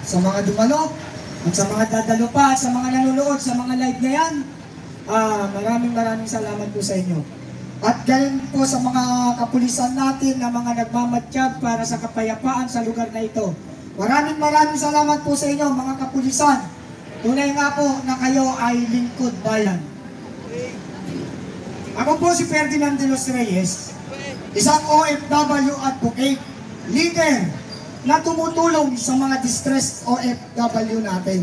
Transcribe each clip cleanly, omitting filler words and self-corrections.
sa mga dumalo, at sa mga dadalo pa, at sa mga nanonood, sa mga live na yan. Maraming salamat po sa inyo. At gayon po sa mga kapulisan natin na mga nagmamatsyag para sa kapayapaan sa lugar na ito. Maraming salamat po sa inyo mga kapulisan. Tunay nga po na kayo ay lingkod bayan. Ako po si Ferdinand de los Reyes, isang OFW advocate, leader na tumutulong sa mga distressed OFW natin.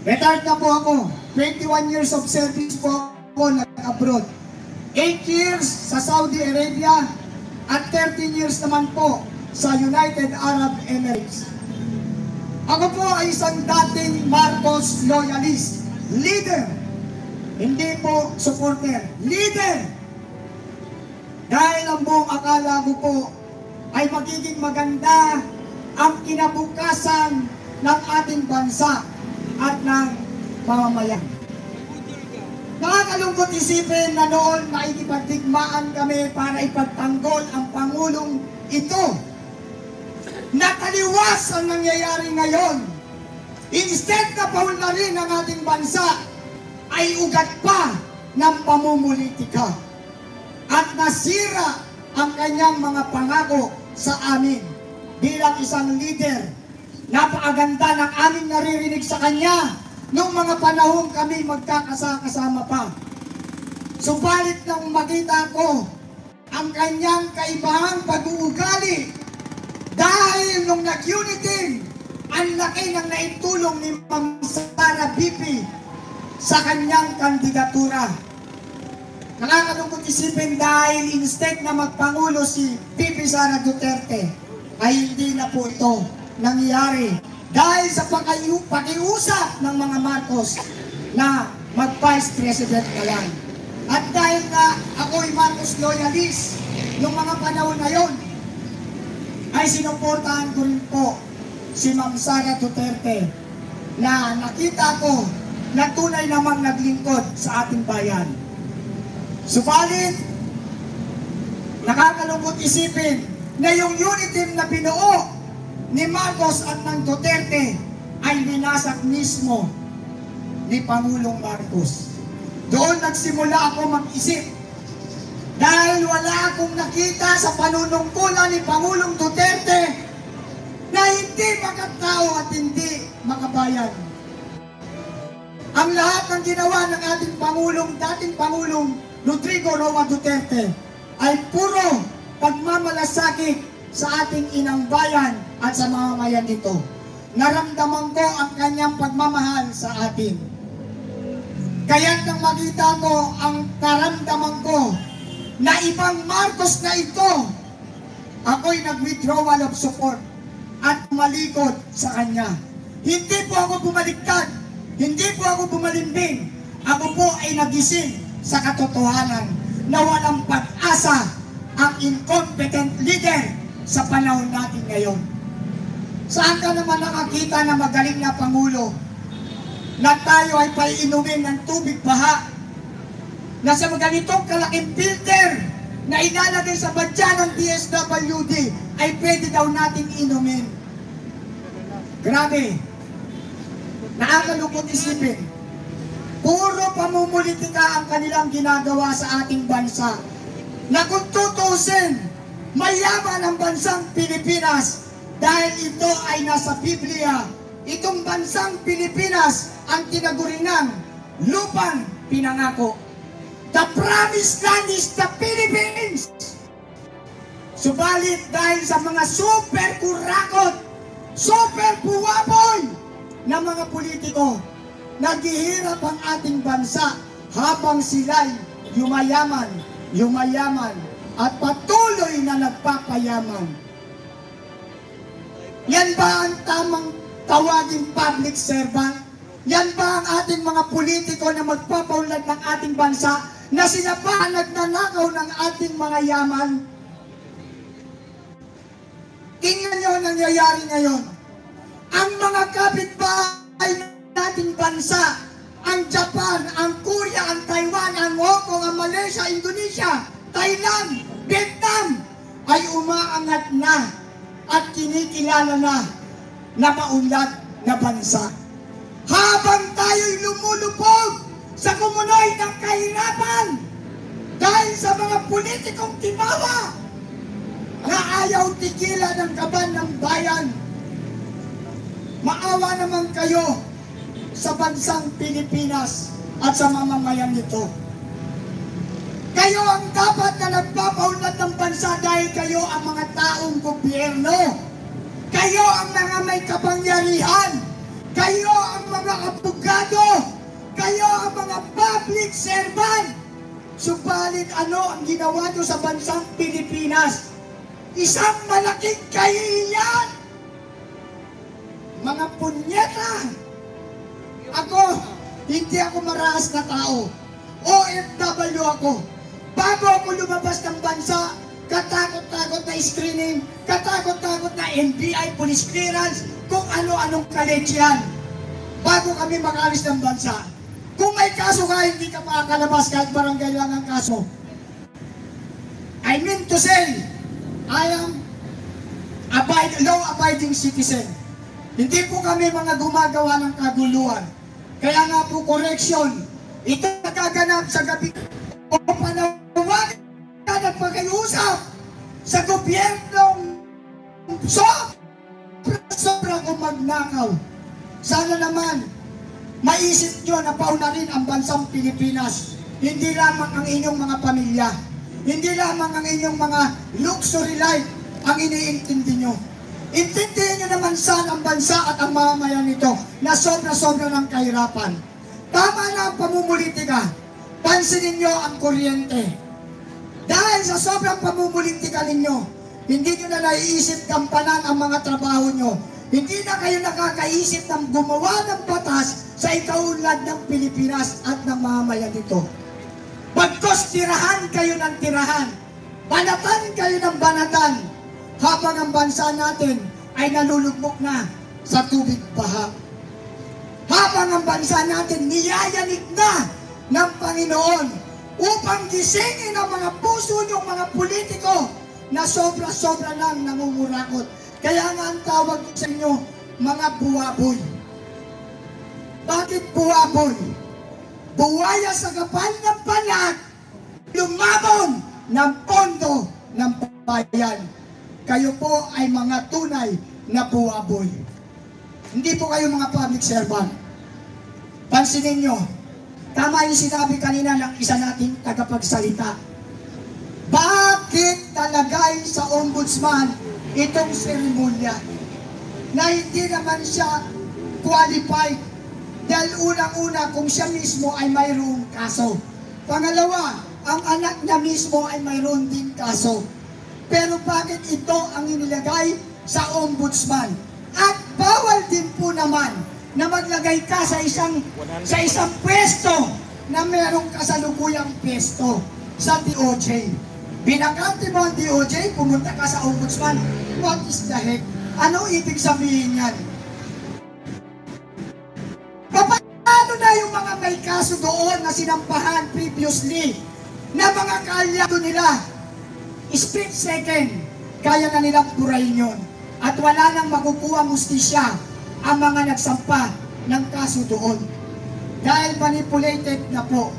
Retired na po ako. 21 years of service po ako nag-abroad. 8 years sa Saudi Arabia at 13 years naman po sa United Arab Emirates. Ako po ay isang dating Marcos loyalist, leader, hindi po supporter, leader. Dahil ang buong akala ko po ay magiging maganda ang kinabukasan ng ating bansa at ng mamamayan. Nakakalungkot isipin na noon naikipagdigmaan kami para ipagtanggol ang Pangulong ito. Nakaliwas ang nangyayari ngayon. Instead na paunlarin ang ating bansa, ay ugat pa ng pamumulitika. At nasira ang kanyang mga pangako sa amin bilang isang leader. Napakaganda ng aming naririnig sa kanya noong mga panahon kami magkakasama pa. Subalit nang makita ko ang kanyang kaibahang pag-uugali dahil nung nag-unity, ang laki ng naitulong ni Ma'am Sara BP sa kanyang kandidatura. Nakakalungkot isipin dahil instead na magpangulo si BP Sara Duterte, ay hindi na po ito nangyari. Dahil sa pakiusap ng mga Marcos na mag-Vice President na lang. At dahil na ako'y Marcos loyalist, noong mga panahon na yon, ay sinuportahan ko rin po si Ma'am Sara Duterte na nakita ko na tunay namang naglingkod sa ating bayan. Subalit, nakakalungkot isipin na yung unity na binuo ni Marcos at ng Duterte ay binasak mismo ni Pangulong Marcos. Doon nagsimula ako mag-isip dahil wala akong nakita sa panunungkulan ni Pangulong Duterte na hindi makatao at hindi makabayan. Ang lahat ng ginawa ng ating dating Pangulong Rodrigo Roa Duterte ay puro pagmamalasakit sa ating inang bayan at sa mamamayan nito. Naramdaman ko ang kanyang pagmamahal sa atin. Kaya't nang makita ko ang naramdaman ko na ibang Marcos na ito, ako'y nag-withdrawal of support at tumalikod sa kanya. Hindi po ako bumaliktad, hindi po ako bumalimbing. Ako po ay nagising sa katotohanan na walang pag-asa ang incompetent leader sa panahon natin ngayon. Saan ka naman nakakita na magaling na Pangulo na tayo ay paiinumin ng tubig baha na sa ganitong kalaking filter na ilalagay sa badya ng DSWD ay pwede daw natin inumin. Grabe. Nakakalungkot isipin. Puro pamumulitika ang kanilang ginagawa sa ating bansa na kung tutusin, mayaman ang bansang Pilipinas dahil ito ay nasa Biblia. Itong bansang Pilipinas ang tinaguringang lupang pinangako. The promised land is the Philippines. Subalit dahil sa mga super kurakot, super puwapoy na mga politiko, naghihirap ang ating bansa habang sila'y yumayaman at patuloy na nagpapayaman. Yan ba ang tamang tawaging public servant? Yan ba ang ating mga politiko na magpapaunlad ng ating bansa na sila pa ang nagnanakaw ng ating mga yaman? Tingnan nyo ang nangyayari ngayon. Ang mga kapitbahay nating bansa, ang Japan, ang Korea, ang Taiwan, ang Hong Kong, ang Malaysia, Indonesia, Thailand, Vietnam ay umaangat na at kinikilala na na maunlad na bansa. Habang tayo'y lumulubog sa kumunoy ng kahirapan dahil sa mga politikong timawa na ayaw tigilan ng kaban ng bayan, maawa naman kayo sa bansang Pilipinas at sa mamamayan nito. Kayo ang dapat na nagpapaunlad ng bansa dahil kayo ang mga taong gobyerno. Kayo ang mga may kapangyarihan. Kayo ang mga abogado. Kayo ang mga public servant. Subalit ano ang ginawa nyo sa bansang Pilipinas? Isang malaking kahihiyan. Mga punyeta. Hindi ako marahas na tao. OFW ako. Bago ako lumabas ng bansa, katakot-takot na screening, katakot-takot na NBI, police clearance, kung ano-anong college yan. Bago kami makalis ng bansa. Kung may kaso ka, hindi ka makakalabas kahit barangay lang ang kaso. I mean to say, I am law-abiding citizen. Hindi po kami mga gumagawa ng kaguluhan. Kaya nga po, correction, ito nagaganap sa gabi o panawagan at pag-iusap sa gobyernong sobrang umagnakaw. Sana naman, maisip nyo na paunarin ang bansang Pilipinas. Hindi lamang ang inyong mga pamilya. Hindi lamang ang inyong mga luxury life ang iniintindi nyo. Intindihin nyo naman sana ang bansa at ang mamamayan nito na sobra-sobra ng kahirapan. Tama na ang pamumulitika. Pansinin nyo ang kuryente. Dahil sa sobrang pamumulitika ninyo, hindi nyo na naiisip gampanan ang mga trabaho nyo. Hindi na kayo nakakaisip ng gumawa ng batas sa ikaunlad ng Pilipinas at ng mamamayan nito. Pagkos tirahan kayo ng tirahan, banatan kayo ng banatan, habang ang bansa natin ay nalulugmok na sa tubig baha. Habang ang bansa natin niyayanig na ng Panginoon upang gisingin ang mga puso ng mga politiko na sobra-sobra lang nangungurakot. Kaya nga ang tawag sa inyo, mga buwaboy. Bakit buwaboy? Buwaya sa kapal ng balat, lumabon ng pondo ng bayan. Kayo po ay mga tunay na buwaboy. Hindi po kayo mga public servant. Pansinin nyo, tama yung sinabi kanina ng isa nating tagapagsalita. Bakit talagay sa ombudsman itong seremonya na hindi naman siya qualified? Dahil unang-una kung siya mismo ay mayroong kaso. Pangalawa, ang anak niya mismo ay mayroon din kaso. Pero bakit ito ang inilagay sa ombudsman? At bawal din po naman na maglagay ka sa isang pwesto na merong kasalukuyang pwesto sa DOJ. Binakante mo ang DOJ, pumunta ka sa ombudsman. What is the heck? Ano ibig sabihin yan? Paano na yung mga may kaso doon na sinampahan previously na mga kaalyado nila? Split second, kaya na nilang burahin yun. At wala nang makukuha mustisya ang mga nagsampa ng kaso doon. Dahil manipulated na po.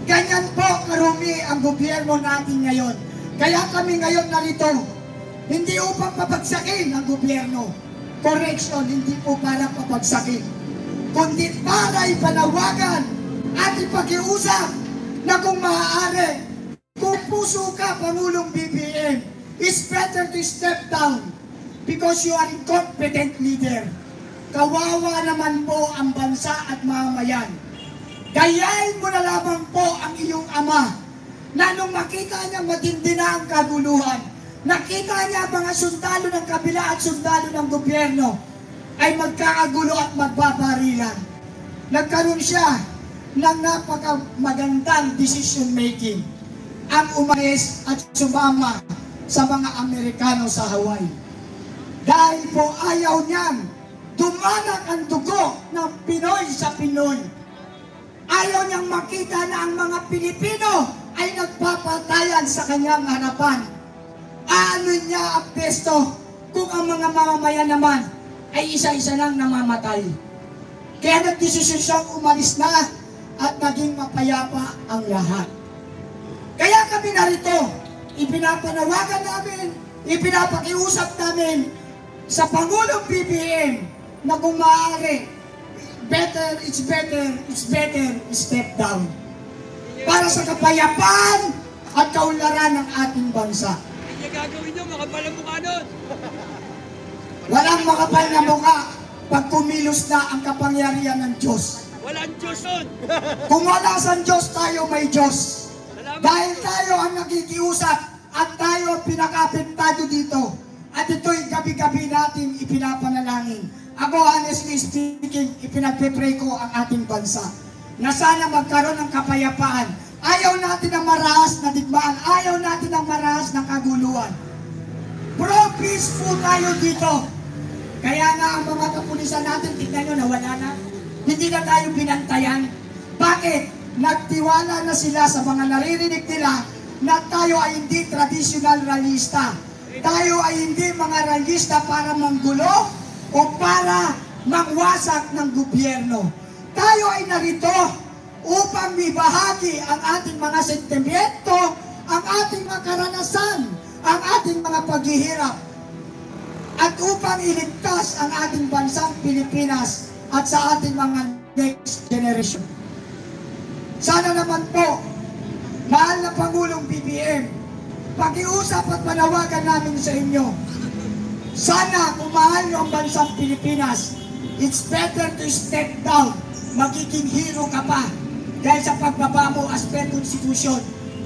Ganyan po karumi ang gobyerno natin ngayon. Kaya kami ngayon narito, hindi upang papagsakin ang gobyerno. Correction, hindi po para papagsakin. Kundi para ipanawagan at ipakiusap na kung maaari, kung puso ka, Pangulong BBM, it's better to step down because you are incompetent leader. Kawawa naman po ang bansa at mamamayan. Gayahin mo na lamang po ang iyong ama na nung makita niya matindi na ang kaguluhan, nakita niya mga sundalo ng kabila at sundalo ng gobyerno ay magkakagulo at magbabarilan. Nagkaroon siya ng napakamagandang decision making. Ang umalis at sumama sa mga Amerikano sa Hawaii. Dahil po ayaw niyan dumanak ang dugo ng Pinoy sa Pinoy. Ayaw niyang makita na ang mga Pilipino ay nagpapatayan sa kanyang harapan. Ano niya ang pesto kung ang mga mamamayan naman ay isa-isa lang namamatay. Kaya nagdesisyon siyang umalis na at naging mapayapa ang lahat. Kaya kami narito, ipinapanawagan namin, ipinapakiusap namin sa Pangulong BBM na kung maaari, it's better, step down. Para sa kapayapaan at kaunlaran ng ating bansa. Hindi gagawin nyo, makapal ang mukha nun. Walang makapal na mukha pag kumilos na ang kapangyarihan ng Diyos. Walang Diyos nun. Kung wala sa Diyos, tayo may Diyos. Salamat. Dahil tayo ang nakikiusap at tayo ang pinakapintado dito. At ito'y gabi-gabi natin ipinapanalangin. Ako, honestly speaking, ipinagpipray ko ang ating bansa na sana magkaroon ng kapayapaan. Ayaw natin ang marahas na digmaan. Ayaw natin ang marahas na kaguluhan. Pro-peace po tayo dito. Kaya nga ang mga kapulisan natin, tignan nyo, nawala na. Hindi na tayo binantayan. Bakit? Nagtiwala na sila sa mga naririnig nila na tayo ay hindi traditional ralista. Tayo ay hindi mga ralista para manggulo o para mangwasak ng gobyerno. Tayo ay narito upang ibahagi ang ating mga sentimento, ang ating mga karanasan, ang ating mga paghihirap, at upang iligtas ang ating bansang Pilipinas at sa ating mga next generation. Sana naman po, mahal na Pangulong BBM, pakiusap at panawagan namin sa inyo. Sana kung mahal nyo ang bansang Pilipinas, it's better to step down. Magiging hero ka pa. Dahil sa pagbaba mo as per konstitusyon,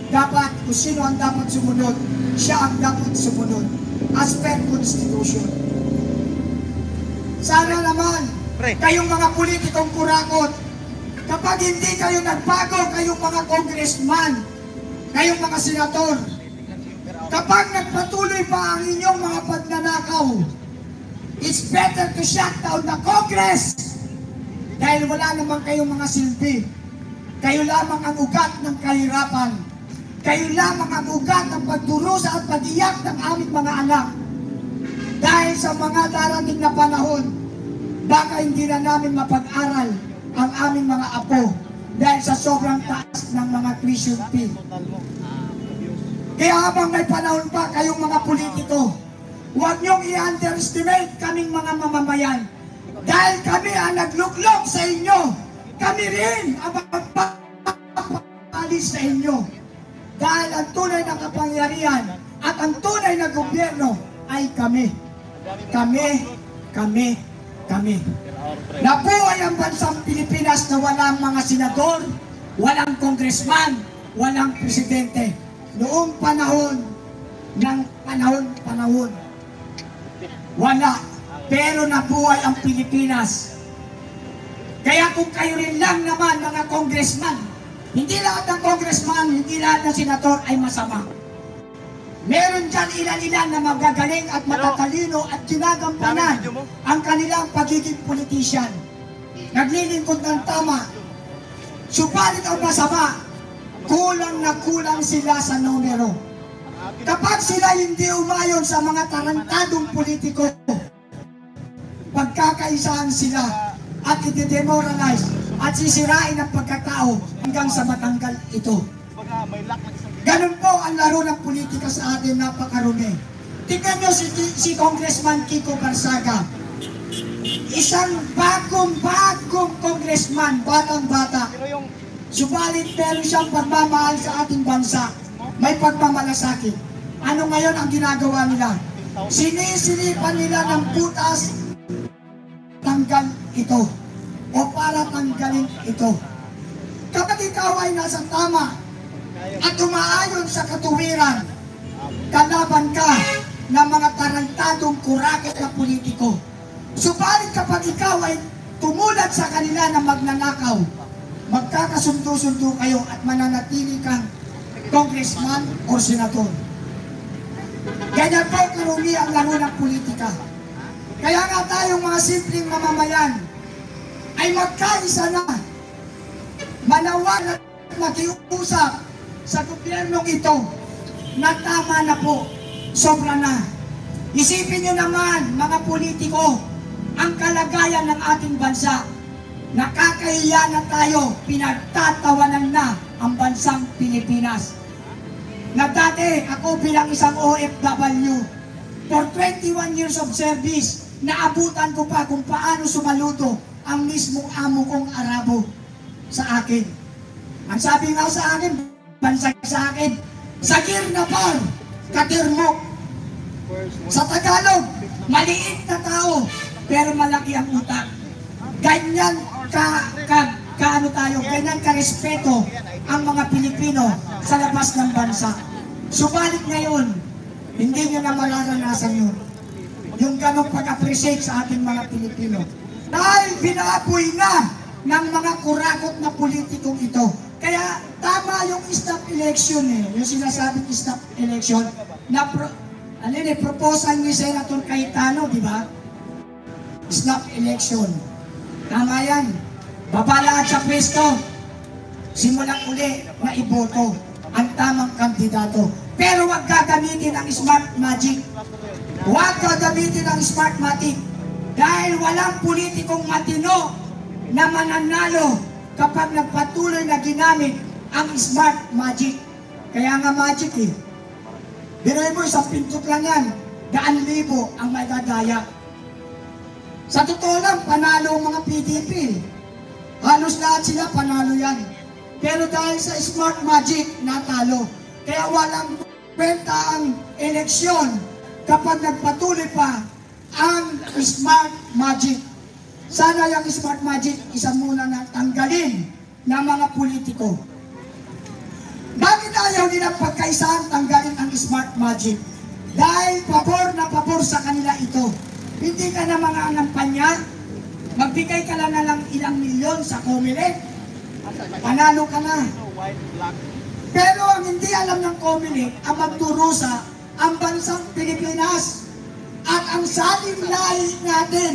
dapat kung sino ang dapat sumunod, siya ang dapat sumunod. As per konstitusyon. Sana naman, kayong mga politikong kurakot, kapag hindi kayo nagbago, kayong mga congressman, kayong mga senador, kapag nagpatuloy pa ang inyong mga pagnanakaw, it's better to shut down the Congress. Dahil wala naman kayong mga silbi. Kayo lamang ang ugat ng kahirapan. Kayo lamang ang ugat ng pagdurusa at pag-iyak ng aming mga anak. Dahil sa mga darating na panahon, baka hindi na namin mapag-aral ang aming mga apo dahil sa sobrang taas ng mga tuition fee. Kaya habang may panahon pa kayong mga politiko, huwag niyong i-underestimate kaming mga mamamayan. Dahil kami ang nagluklok sa inyo, kami rin ang magpapalis sa inyo. Dahil ang tunay na kapangyarihan at ang tunay na gobyerno ay kami. Kami. Nabuhay ang bansang Pilipinas na walang mga senador, walang congressman, walang presidente. Noong panahon, wala. Pero nabuhay ang Pilipinas. Kaya kung kayo rin lang naman mga congressman, hindi lahat ng congressman, hindi lahat ng senador ay masama. Meron dyan ilan-ilan na magagaling at matatalino at ginagampanan ang kanilang pagiging politician. Naglilingkod ng tama. Subalit ang masama, kulang na kulang sila sa numero. Kapag sila hindi umayon sa mga tarantadong politiko, pagkakaisahan sila at i-demoralize at sisirain ang pagkatao hanggang sa matanggal ito. Ganun po ang laro ng politika sa atin, napakarumi. Tingnan nyo si Congressman Kiko Barsaga. Isang bagong congressman, batang-bata. Subalit meron siyang pagmamahal sa ating bansa. May pagmamalasakit. Ano ngayon ang ginagawa nila? Sinisilipan nila ng butas, tanggal ito. O para tanggalin ito. Kapag ikaw ay nasa tama at umaayon sa katuwiran, kalaban ka ng mga tarantadong kurakot na politiko. Subalit kapag ikaw ay tumulad sa kanila na magnanakaw, magkakasundo-sundo kayo at mananatili kang congressman o senador. Ganyan po karumi ang laro ng politika. Kaya nga tayong mga simpleng mamamayan ay magkaisa na, manawan at makiusap sa gobyernong ito na tama na po, sobra na. Isipin nyo naman mga politiko, ang kalagayan ng ating bansa. Nakakahiya na tayo, pinagtatawanan na ang bansang Pilipinas. Na dati ako bilang isang OFW, for 21 years of service, naabutan ko pa kung paano sumaludo ang mismong amo kong Arabo sa akin. Ang sabi nga sa akin, bansag sa akin, sagir na par, katirmo. Sa Tagalog, maliit na tao, pero malaki ang utak. Ganyan kaano tayo, ganyan ka-respeto ang mga Pilipino sa labas ng bansa. Subalit ngayon, hindi nyo na mararanasan yun. Yung ganong pag-appreciate sa ating mga Pilipino. Dahil binaapoy na ng mga kurakot na politikong ito. Kaya tama yung stop election yung sinasabing stop election na proposal ni Senator Cayetano, di ba? Stop election. Tama yan. Babalaat sa pwesto. Simulang uli na iboto ang tamang kandidato. Pero huwag gagamitin ang smart magic. Huwag gagamitin ang smart magic. Dahil walang politikong matino na mananalo kapag nagpatuloy na ginamit ang smart magic. Kaya nga magic Biruin mo, isang pintok lang yan. 1,000 ang may dadaya. Sa totoo lang, panalo ang mga PDP. Halos lahat sila panalo yan. Pero dahil sa smart magic, natalo. Kaya walang kwenta ang eleksyon kapag nagpatuloy pa ang smart magic. Sana yung smart magic, isa muna na tanggalin ng mga politiko. Bakit ayaw nilang pagkaisaan tanggalin ang smart magic? Dahil pabor na pabor sa kanila ito. Hindi ka na mga anampanya, magbigay ka lang na lang ilang milyon sa Comelec, panalo ka na. Pero ang hindi alam ng Comelec, ang magturusa, ang bansang Pilipinas, at ang salim lahi natin.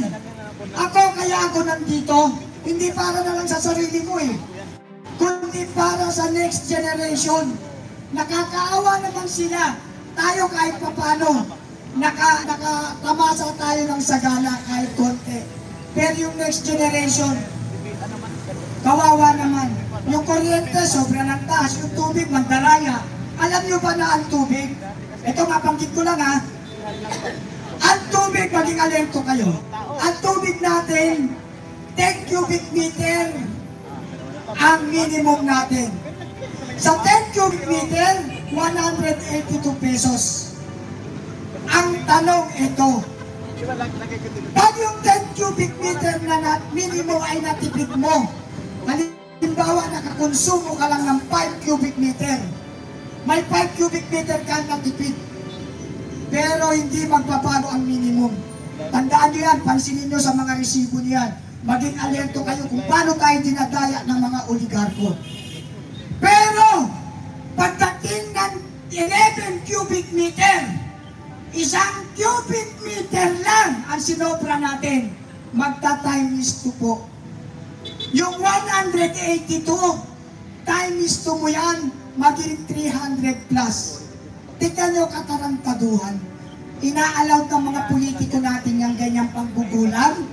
Kaya ako nandito, hindi para na lang sa sarili ko kundi para sa next generation. Nakakaawa naman sila. Tayo kahit papano, nakatamasa tayo ng sagana kahit konti. Pero yung next generation, kawawa naman. Yung kuryente, sobrang ng taas. Yung tubig, magdaraya. Alam nyo ba na ang tubig? Ito, mapanggit ko lang Ang tubig, maging alerto kayo. Ang tubig natin, 10 cubic meter ang minimum natin. Sa 10 cubic meter, 182 pesos. Ang tanong ito, pag yung 10 cubic meter na minimum ay natipid mo, halimbawa nakakonsumo ka lang ng 5 cubic meter, may 5 cubic meter ka natipid, pero hindi magbabago ang minimum. Tandaan nyo yan, pansinin nyo sa mga resibo niyan. Maging alerto kayo kung paano tayo dinadaya ng mga oligarko. Pero, pagdating ng 11 cubic meter, isang cubic meter lang ang sinobra natin. Magta-times 2 po. Yung 182, times 2 mo yan, maging 300 plus. Tignan nyo katarantaduhan. Inaalaw ng mga politiko natin yung ganyang panggugulang,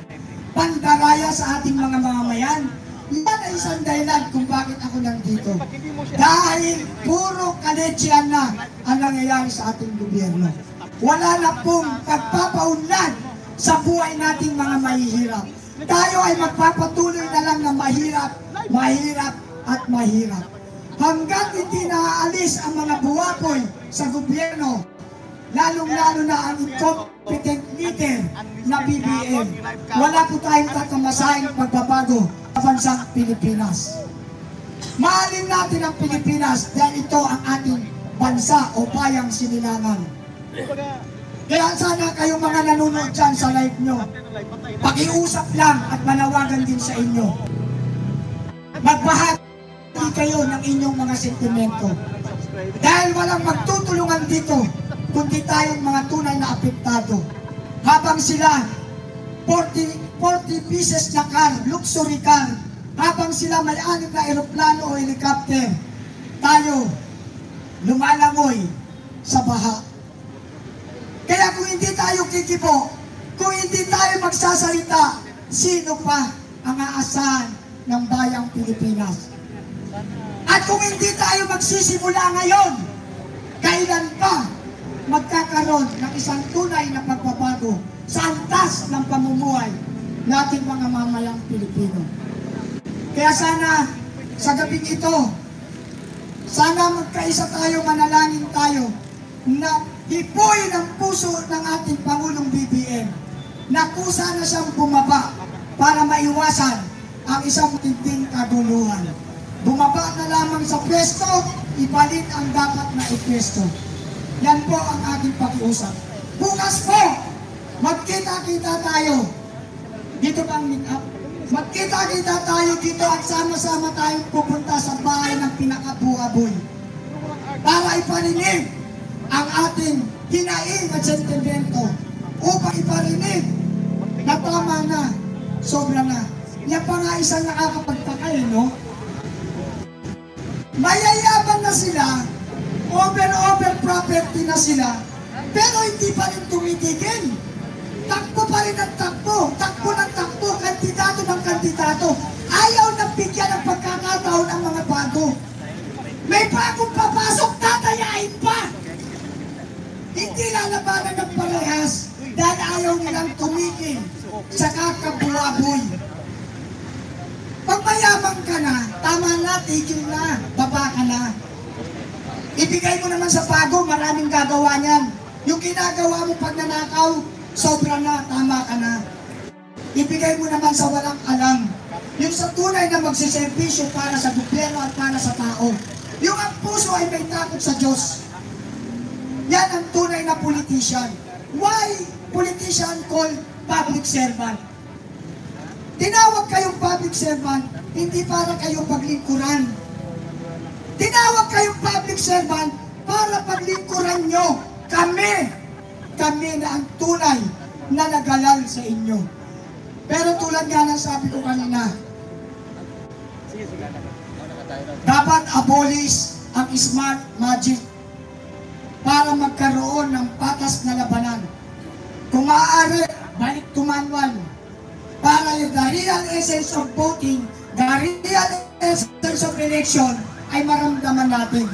pandaraya sa ating mga mamamayan. Yan ay isang dahilan kung bakit ako nandito. Dahil puro kaletsyan na ang nangyayari sa ating gobyerno. Wala na pong pagpapaunlad sa buhay nating mga mahihirap. Tayo ay magpapatuloy na lang na mahirap, mahirap at mahirap. Hanggang hindi naaalis ang mga buwapoy sa gobyerno, lalong-lalo na ang incompetent leader na BBM. Wala po tayong tatamasahing pagbabago sa bansang Pilipinas. Mahalin natin ang Pilipinas dahil ito ang ating bansa o bayang sinilangan. Kaya sana kayong mga nanonood dyan sa live nyo, pakiusap lang at manawagan din sa inyo. Magbahagi kayo ng inyong mga sentimento. Dahil walang magtutulungan dito, kundi tayong mga tunay na apektado. Habang sila, 40 pieces na car, luxury car, habang sila may 6 na aeroplano o helicopter, tayo lumalangoy sa baha. Kaya kung hindi tayo kikibo, Kung hindi tayo magsasalita, sino pa ang aasahan ng bayang Pilipinas? At kung hindi tayo magsisimula ngayon, kailan pa magkakaroon ng isang tunay na pagbabago sa antas ng pamumuhay nating mga mamayang Pilipino? Kaya sana sa gabing ito, sana magkaisa tayo, manalangin tayo na hipoy ng puso ng ating Pangulong BBM na kusa na siyang bumaba para maiwasan ang isang tinding kaguluhan. Bumaba na lamang sa pwesto, ipalit ang dapat na ipwesto. Yan po ang ating pakiusap. Bukas po, magkita-kita tayo. Dito bang link-up? Magkita-kita tayo dito at sama-sama tayong pupunta sa bahay ng pinakabuhaboy para iparinig ang ating hinaing at sentimento upang iparinig na tama na, sobra na. Yan pa nga isang nakakapagtaka, no? Mayayabang na sila, over property na sila, pero hindi pa rin tumitigil. Takbo pa rin ang takbo, takbo ng takbo, kandidato ng kandidato. Ayaw na bigyan ng pagkakataon ang mga bago. May bagong papasok, tatayain pa. Hindi lalabanan ng parehas dahil ayaw nilang tumigil sa kakabuaboy. Pag mayaman ka na, tama na, tigil na, baba ka na. Ibigay mo naman sa bago, maraming gagawa niyan. Yung ginagawa mo pag nanakaw, sobra na, tama ka na. Ibigay mo naman sa walang alam. Yung sa tunay na magsiservisyo para sa gobyerno at para sa tao. Yung ang puso ay may takot sa Diyos. Yan ang tunay na politician. Why politician called public servant? Tinawag kayong public servant, hindi para kayong paglingkuran. Tinawag kayong public servant para paglingkuran nyo kami. Kami na ang tunay na nagalal sa inyo. Pero tulad nga ng sabi ko kanina, dapat abolish ang smart magic para magkaroon ng patas na labanan. Kung maaari, balik to manual. Para yung the real essence of voting, the real essence of election ay maramdaman natin.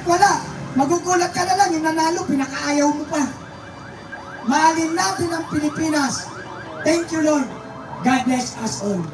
Wala, magugulat ka na lang, yung nanalo, pinakaayaw mo pa. Mahalin natin ang Pilipinas. Thank you, Lord. God bless us all.